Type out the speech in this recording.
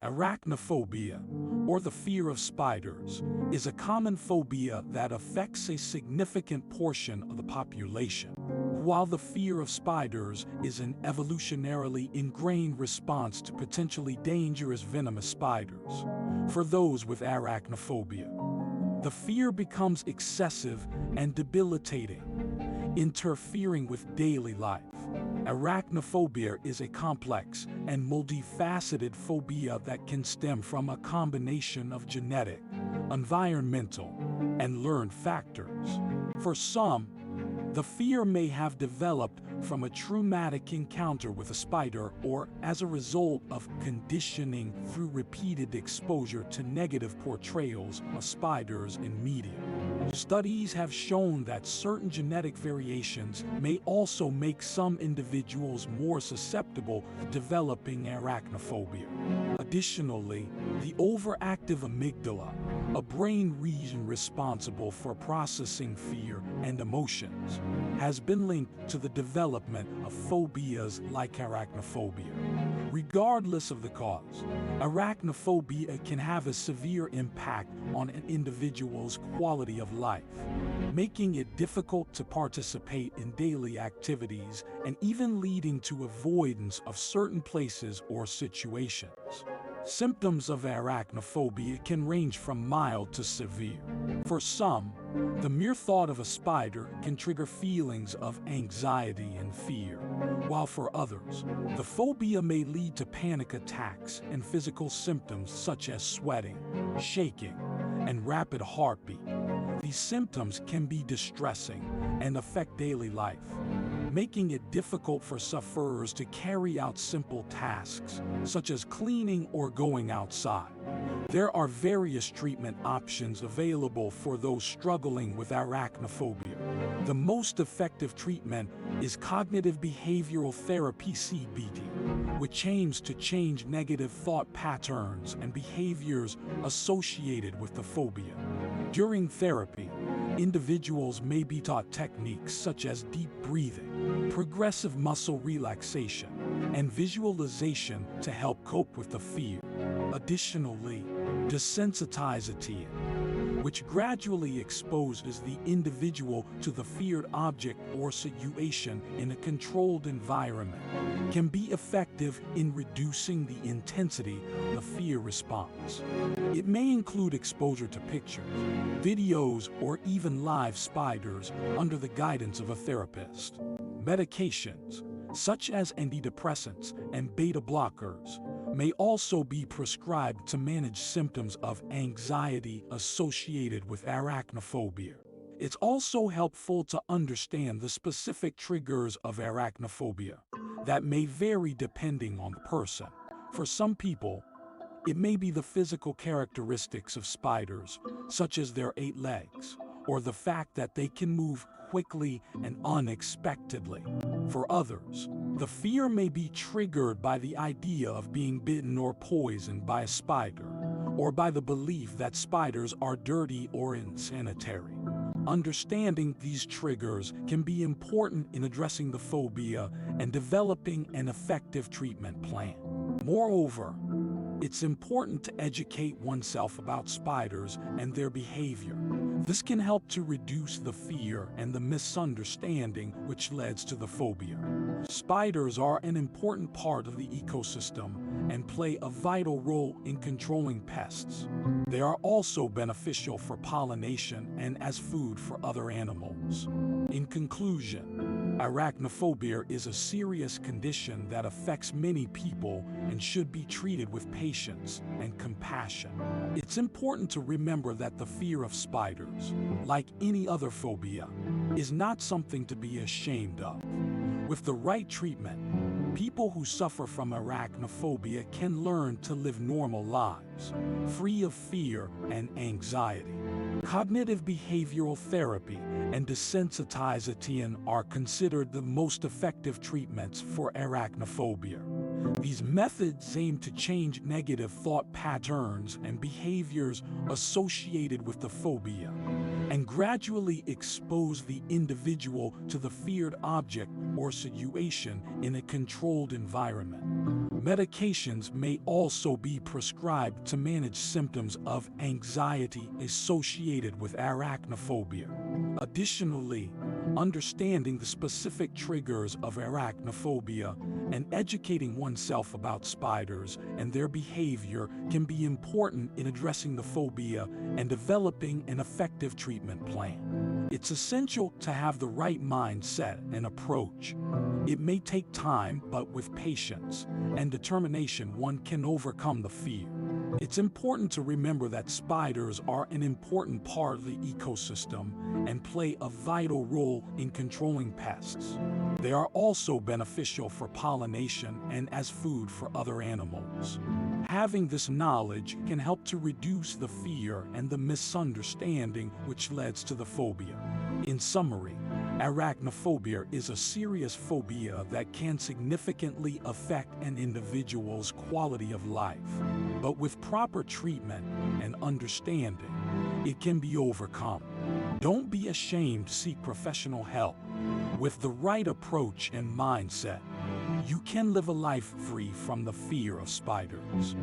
Arachnophobia, or the fear of spiders, is a common phobia that affects a significant portion of the population. While the fear of spiders is an evolutionarily ingrained response to potentially dangerous venomous spiders, for those with arachnophobia, the fear becomes excessive and debilitating, interfering with daily life. Arachnophobia is a complex and multifaceted phobia that can stem from a combination of genetic, environmental, and learned factors. For some, the fear may have developed from a traumatic encounter with a spider or as a result of conditioning through repeated exposure to negative portrayals of spiders in media. Studies have shown that certain genetic variations may also make some individuals more susceptible to developing arachnophobia. Additionally, the overactive amygdala, a brain region responsible for processing fear and emotions, has been linked to the development of phobias like arachnophobia. Regardless of the cause, arachnophobia can have a severe impact on an individual's quality of life, making it difficult to participate in daily activities and even leading to avoidance of certain places or situations. Symptoms of arachnophobia can range from mild to severe. For some, the mere thought of a spider can trigger feelings of anxiety and fear, while for others, the phobia may lead to panic attacks and physical symptoms such as sweating, shaking, and rapid heartbeat. These symptoms can be distressing and affect daily life, making it difficult for sufferers to carry out simple tasks, such as cleaning or going outside. There are various treatment options available for those struggling with arachnophobia. The most effective treatment is cognitive behavioral therapy (CBT), which aims to change negative thought patterns and behaviors associated with the phobia. During therapy, individuals may be taught techniques such as deep breathing, progressive muscle relaxation, and visualization to help cope with the fear. Additionally, desensitization, which gradually exposes the individual to the feared object or situation in a controlled environment, can be effective in reducing the intensity of the fear response. It may include exposure to pictures, videos, or even live spiders under the guidance of a therapist. Medications, such as antidepressants and beta blockers, may also be prescribed to manage symptoms of anxiety associated with arachnophobia. It's also helpful to understand the specific triggers of arachnophobia that may vary depending on the person. For some people, it may be the physical characteristics of spiders, such as their 8 legs, or the fact that they can move quickly and unexpectedly. For others, the fear may be triggered by the idea of being bitten or poisoned by a spider, or by the belief that spiders are dirty or unsanitary. Understanding these triggers can be important in addressing the phobia and developing an effective treatment plan. Moreover, it's important to educate oneself about spiders and their behavior. This can help to reduce the fear and the misunderstanding which leads to the phobia. Spiders are an important part of the ecosystem and play a vital role in controlling pests. They are also beneficial for pollination and as food for other animals. In conclusion, arachnophobia is a serious condition that affects many people and should be treated with patience and compassion. It's important to remember that the fear of spiders, like any other phobia, is not something to be ashamed of. With the right treatment, people who suffer from arachnophobia can learn to live normal lives, free of fear and anxiety. Cognitive behavioral therapy and desensitization are considered the most effective treatments for arachnophobia. These methods aim to change negative thought patterns and behaviors associated with the phobia, and gradually expose the individual to the feared object or situation in a controlled environment. Medications may also be prescribed to manage symptoms of anxiety associated with arachnophobia. Additionally, understanding the specific triggers of arachnophobia and educating oneself about spiders and their behavior can be important in addressing the phobia and developing an effective treatment plan. It's essential to have the right mindset and approach. It may take time, but with patience and determination, one can overcome the fear. It's important to remember that spiders are an important part of the ecosystem and play a vital role in controlling pests. They are also beneficial for pollination and as food for other animals. Having this knowledge can help to reduce the fear and the misunderstanding which leads to the phobia. In summary, arachnophobia is a serious phobia that can significantly affect an individual's quality of life. But with proper treatment and understanding, it can be overcome. Don't be ashamed to seek professional help. With the right approach and mindset, you can live a life free from the fear of spiders.